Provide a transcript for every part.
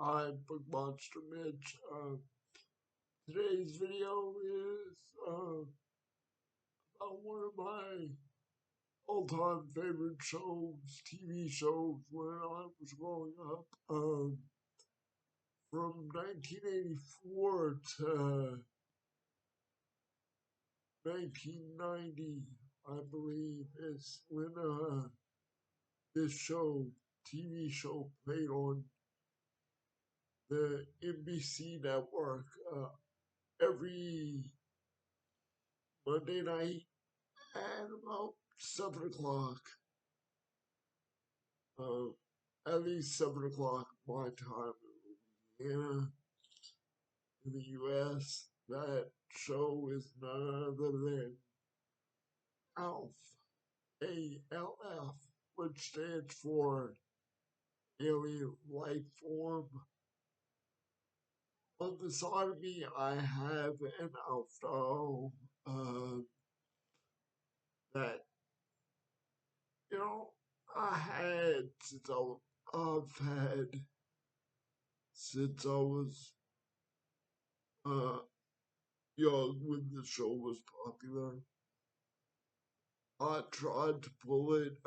Hi, Book Monster Mitch. Today's video is about one of my all-time favorite shows, TV shows, when I was growing up. From 1984 to 1990, I believe, is when this TV show, played on the NBC network every Monday night at about 7 o'clock, uh, at least 7 o'clock my time in Louisiana, in the U.S. That show is none other than ALF, ALF, which stands for Alien Life Form. On the side of me, I have an ALF doll that, you know, I've had since I was uh, young when the show was popular. I tried to pull it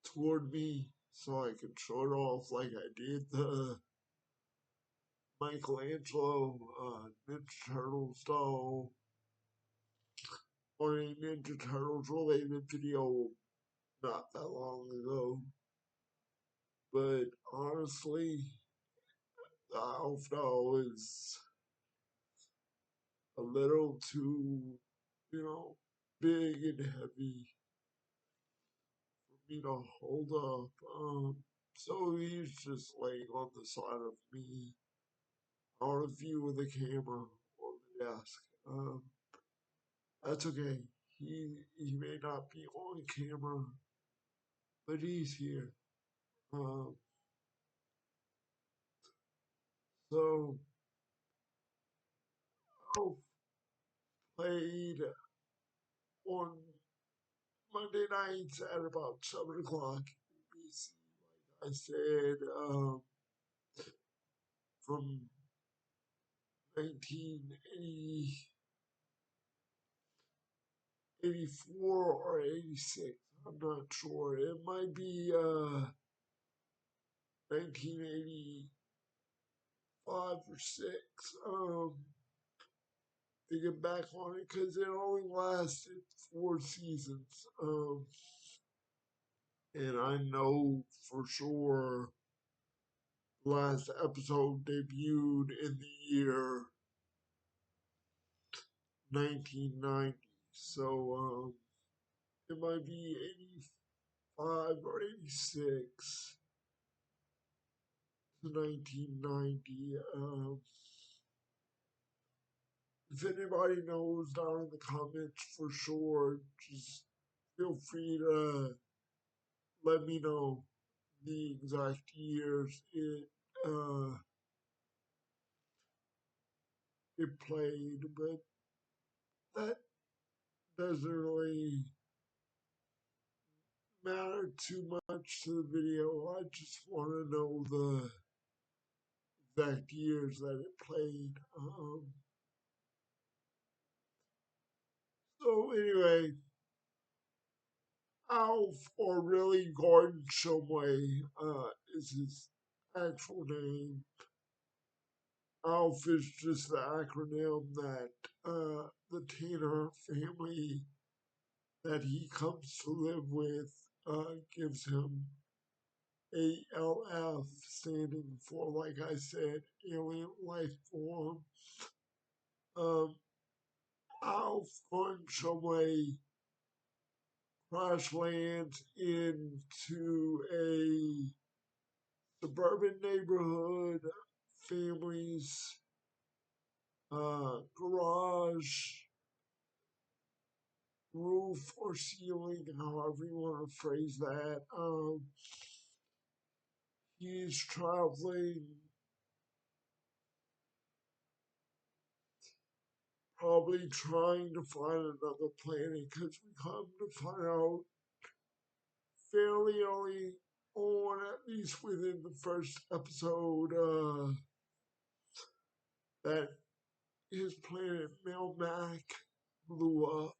toward me so I could show it off like I did the Michelangelo Ninja Turtles doll on a Ninja Turtles related video not that long ago. But honestly, the Alf doll is a little too, big and heavy for me to hold up. So he's just laying on the side of me, out of view of the camera on the desk. That's okay. He may not be on camera, but he's here. Um, so I've played on Monday nights at about 7 o'clock NBC. Like I said, from 1984 or 86. I'm not sure. It might be 1985 or 6. Thinking back on it, because it only lasted 4 seasons. And I know for sure the last episode debuted in the year 1990. So it might be 85 or 86 to 1990. If anybody knows down in the comments for sure, just feel free to let me know the exact years it played, but that doesn't really matter too much to the video. I just want to know the exact years that it played. So anyway, Alf, or really Gordon Shumway, is his actual name. ALF is just the acronym that the Tanner family that he comes to live with gives him. ALF standing for, like I said, alien life form. ALF on some way crash lands into a suburban neighborhood, families, garage, roof or ceiling, however you want to phrase that. He's traveling, probably trying to find another planet, because we come to find out fairly early on or at least within the first episode, that his planet Melmac blew up.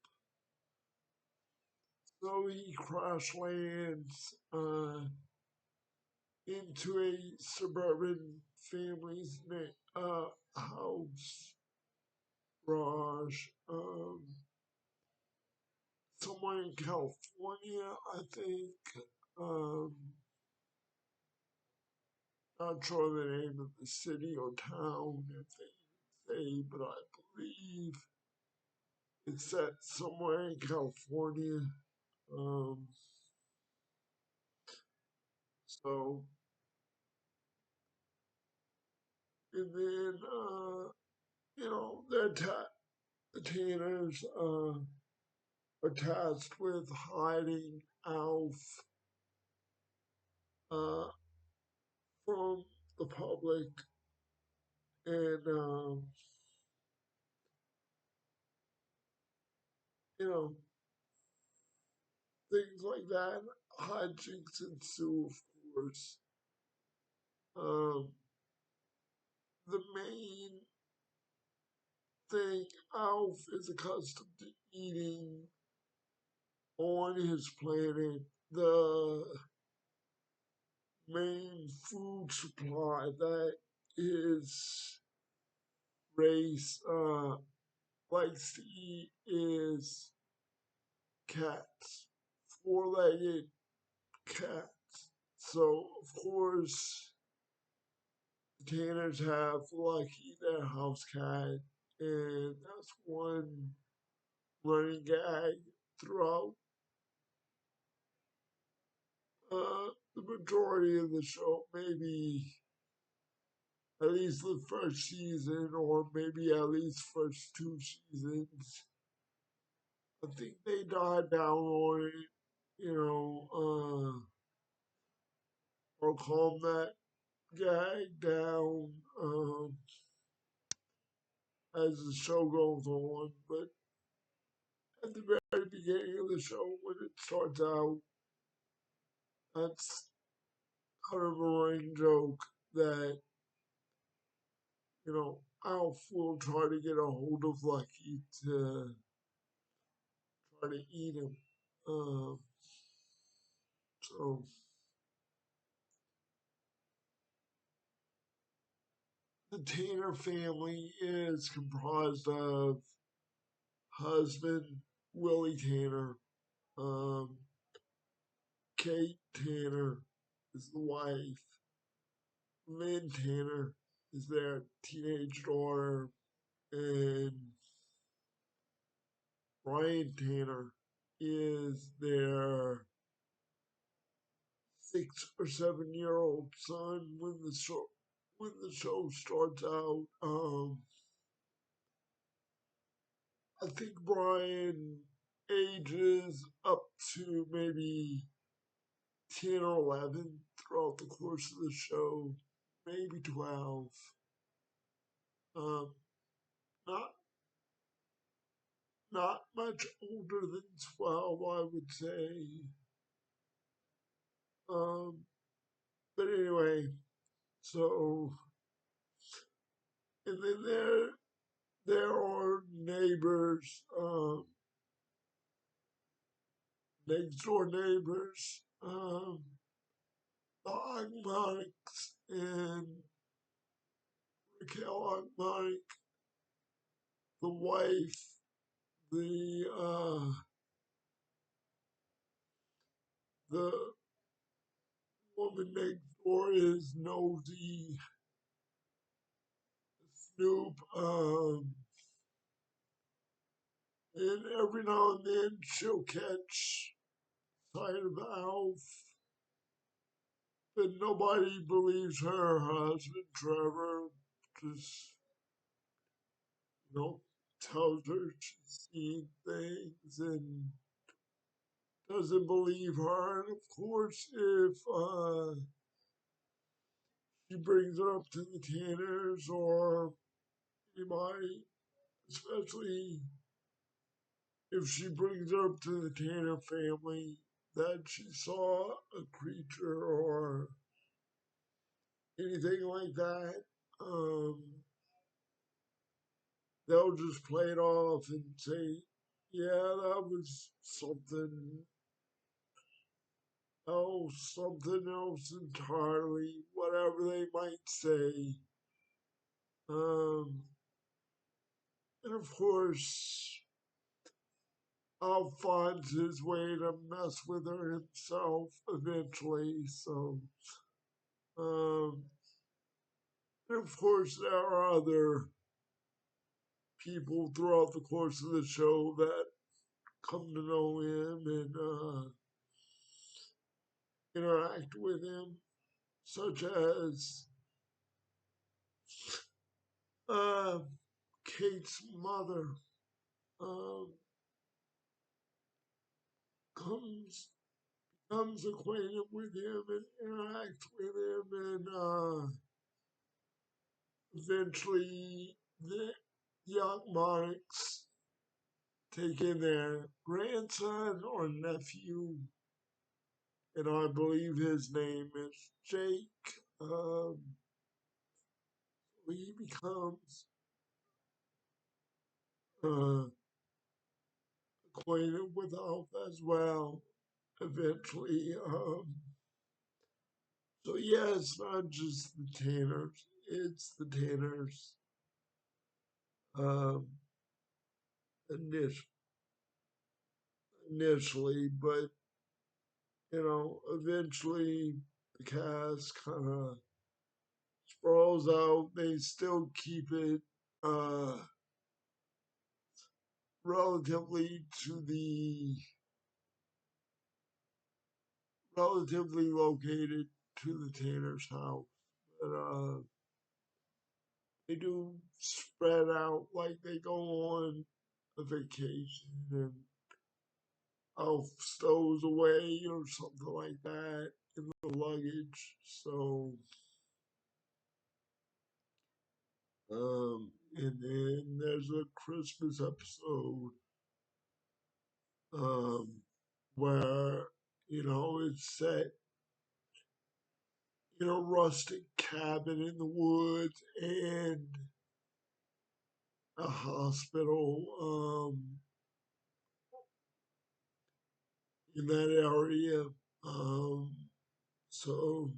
So he crash lands into a suburban family's house, garage, somewhere in California, I think. Um, Not sure the name of the city or town if they say, but I believe it's set somewhere in California. Um, so, and then, the Tanners are tasked with hiding Alf uh, from the public and, you know, things like that. Hijinks ensue, of course. Um, the main thing Alf is accustomed to eating on his planet, the main food supply that his race likes to eat is cats, four-legged cats. So, of course, the Tanners have Lucky, their house cat, and that's one running gag throughout the majority of the show, maybe at least the first season, or maybe at least first two seasons. I think they died down on it, or calm that gag down as the show goes on. But at the very beginning of the show, when it starts out, that's kind of a running joke that Alf will try to get a hold of Lucky to try to eat him. Um, so the Tanner family is comprised of husband Willie Tanner, um, Kate Tanner is the wife, Lynn Tanner is their teenage daughter, and Brian Tanner is their 6 or 7 year old son when the show starts out. I think Brian ages up to maybe 10 or 11 throughout the course of the show, maybe 12. Um, not not much older than 12, I would say. Um, but anyway, so and then there are neighbors, next door neighbors, the Ogmonics and Raquel Ogmonic, the wife, the woman next door is Nosy Snoop, and every now and then she'll catch sight of Alf, but nobody believes her husband Trevor. Just tells her she's seen things and doesn't believe her. And of course, if she brings it up to the Tanners or anybody, especially if she brings it up to the Tanner family that she saw a creature or anything like that. Um, they'll just play it off and say, yeah, that was something else entirely, whatever they might say. Um, and of course, Al finds his way to mess with her himself eventually. So, um, and of course, there are other people throughout the course of the show that come to know him and interact with him, such as uh, Kate's mother um, comes becomes acquainted with him and interacts with him, and eventually the Yakmanics take in their grandson or nephew, and I believe his name is Jake. Um, he becomes uh, acquainted with Alf as well eventually. So yeah, it's not just the Tanners; it's the Tanners. Um, init- initially, but eventually the cast kind of sprawls out. They still keep it uh, relatively to the relatively located to the Tanner's house, but they do spread out like they go on a vacation and stows away or something like that in the luggage. So, and then there's a Christmas episode, um, where, it's set in a rustic cabin in the woods and a hospital, in that area. Um, so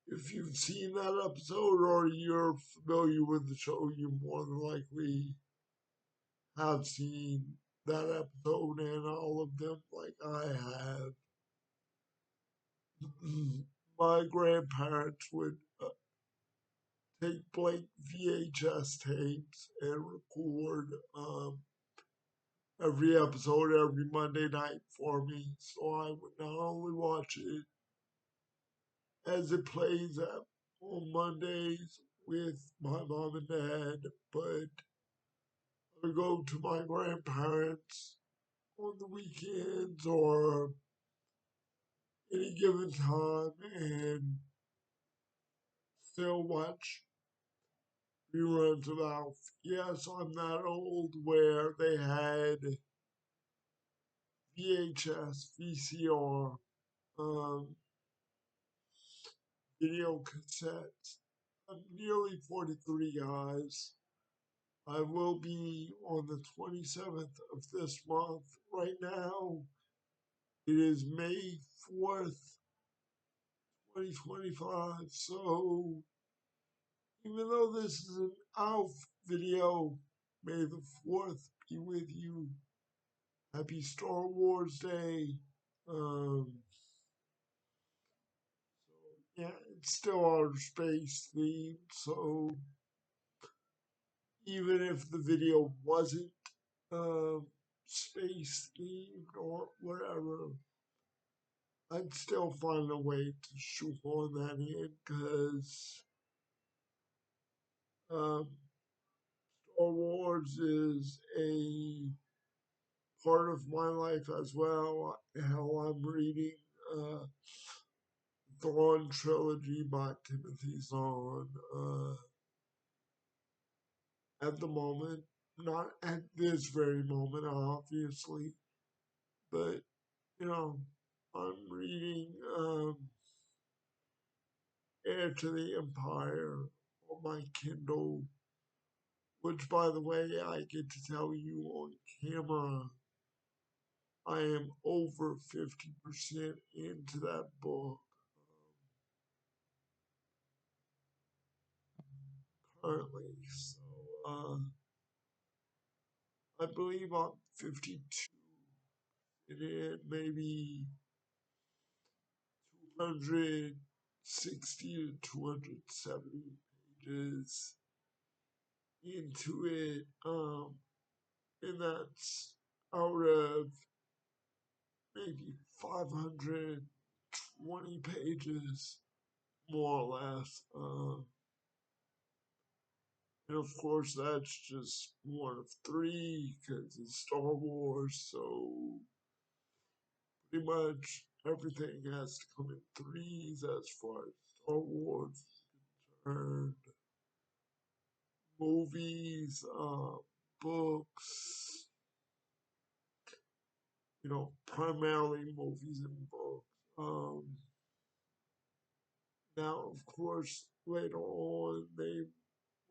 if you've seen that episode or you're familiar with the show, you more than likely have seen that episode and all of them like I have. My grandparents would take blank VHS tapes and record every episode every Monday night for me. So I would not only watch it as it plays on Mondays with my mom and dad, but I would go to my grandparents on the weekends or any given time and still watch reruns of Alf. Yes, I'm that old where they had VHS, VCR, um, video cassettes. I'm nearly 43, guys. I will be on the 27th of this month. Right now, it is May 4th, 2025. So, even though this is an ALF video, May the 4th be with you. Happy Star Wars Day. Um, yeah, it's still outer space themed, so even if the video wasn't um, space themed or whatever, I'd still find a way to shoehorn that in because um, Star Wars is a part of my life as well. Hell, I'm reading uh, Thrawn trilogy by Timothy Zahn at the moment. Not at this very moment, obviously, but you know, I'm reading Heir to the Empire on my Kindle, which, by the way, I get to tell you on camera, I am over 50% into that book currently. So, I believe I'm 52 in it, maybe 260 to 270 pages into it. And that's out of maybe 520 pages, more or less. And of course, that's just one of three because it's Star Wars, so pretty much everything has to come in threes as far as Star Wars is concerned. Movies, books, primarily movies and books. Now, of course, later on, they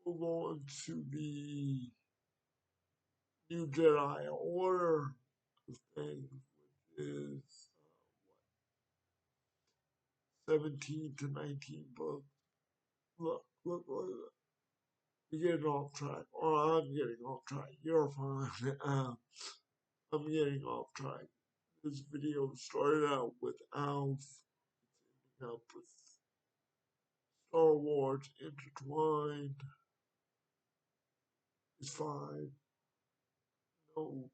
move on to the New Jedi Order of things, which is 17 to 19 books. Look, you're getting off track. Or I'm getting off track. You're fine. I'm getting off track. This video started out with Alf, ending up with Star Wars intertwined. It's fine. No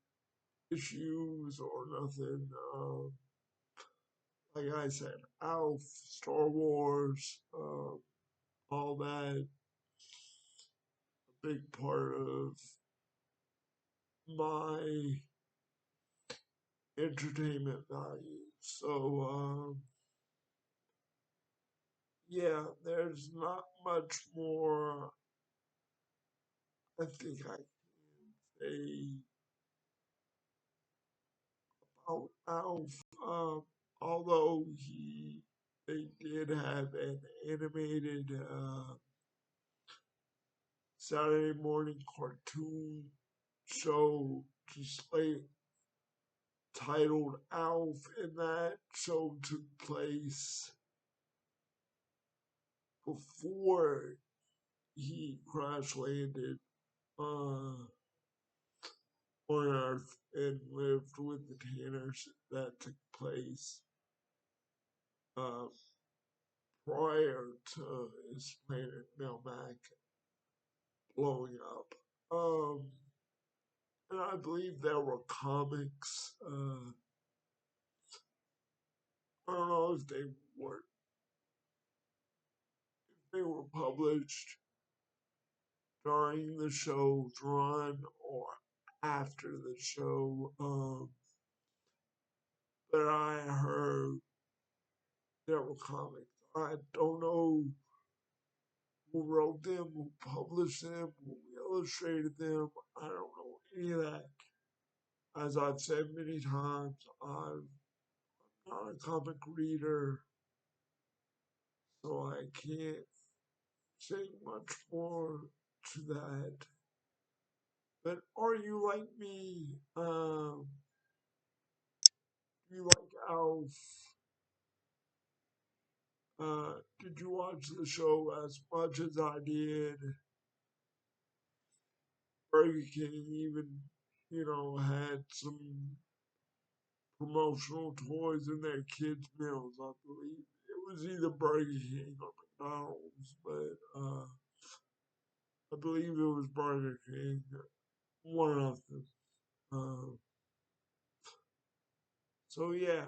issues or nothing. Like I said, Alf, Star Wars, all that, a big part of my entertainment value. So, yeah, there's not much more I think I can say about Alf. Although they did have an animated Saturday morning cartoon show just like titled Alf, and that show took place before he crash landed on Earth and lived with the Tanners. That took place uh, prior to his planet Melmac blowing up. And I believe there were comics. I don't know if they were published during the show's run or after the show. But I heard there were comics. I don't know who wrote them, who published them, who illustrated them. I don't know any of that. As I've said many times, I'm not a comic reader, so I can't say much more to that. But are you like me? Do you like Alf? Did you watch the show as much as I did? Burger King even, had some promotional toys in their kids' meals, I believe. It was either Burger King or McDonald's, but I believe it was Burger King, one of them. Uh, so yeah,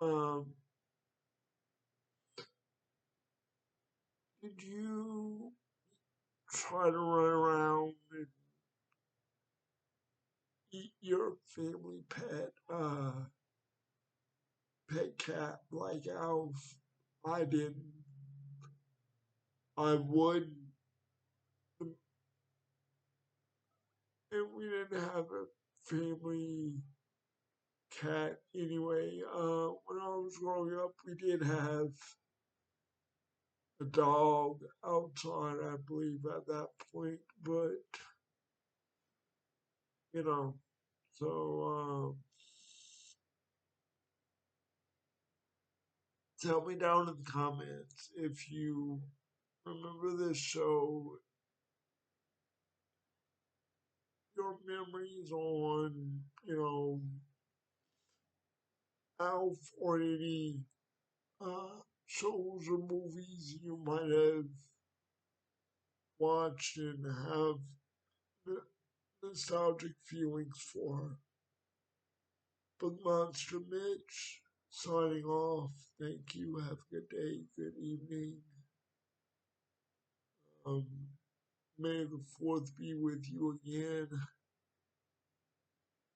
um, did you try to run around and eat your family pet cat like Alf? I didn't. I would, and we didn't have a family cat anyway. When I was growing up, we did have a dog outside, I believe, at that point. But, you know, so tell me down in the comments if you remember this show, your memories on, Alf, or any shows or movies you might have watched and have nostalgic feelings for. But Monster Mitch signing off. Thank you. Have a good day, good evening. Um, may the fourth be with you again.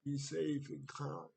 Be safe and kind.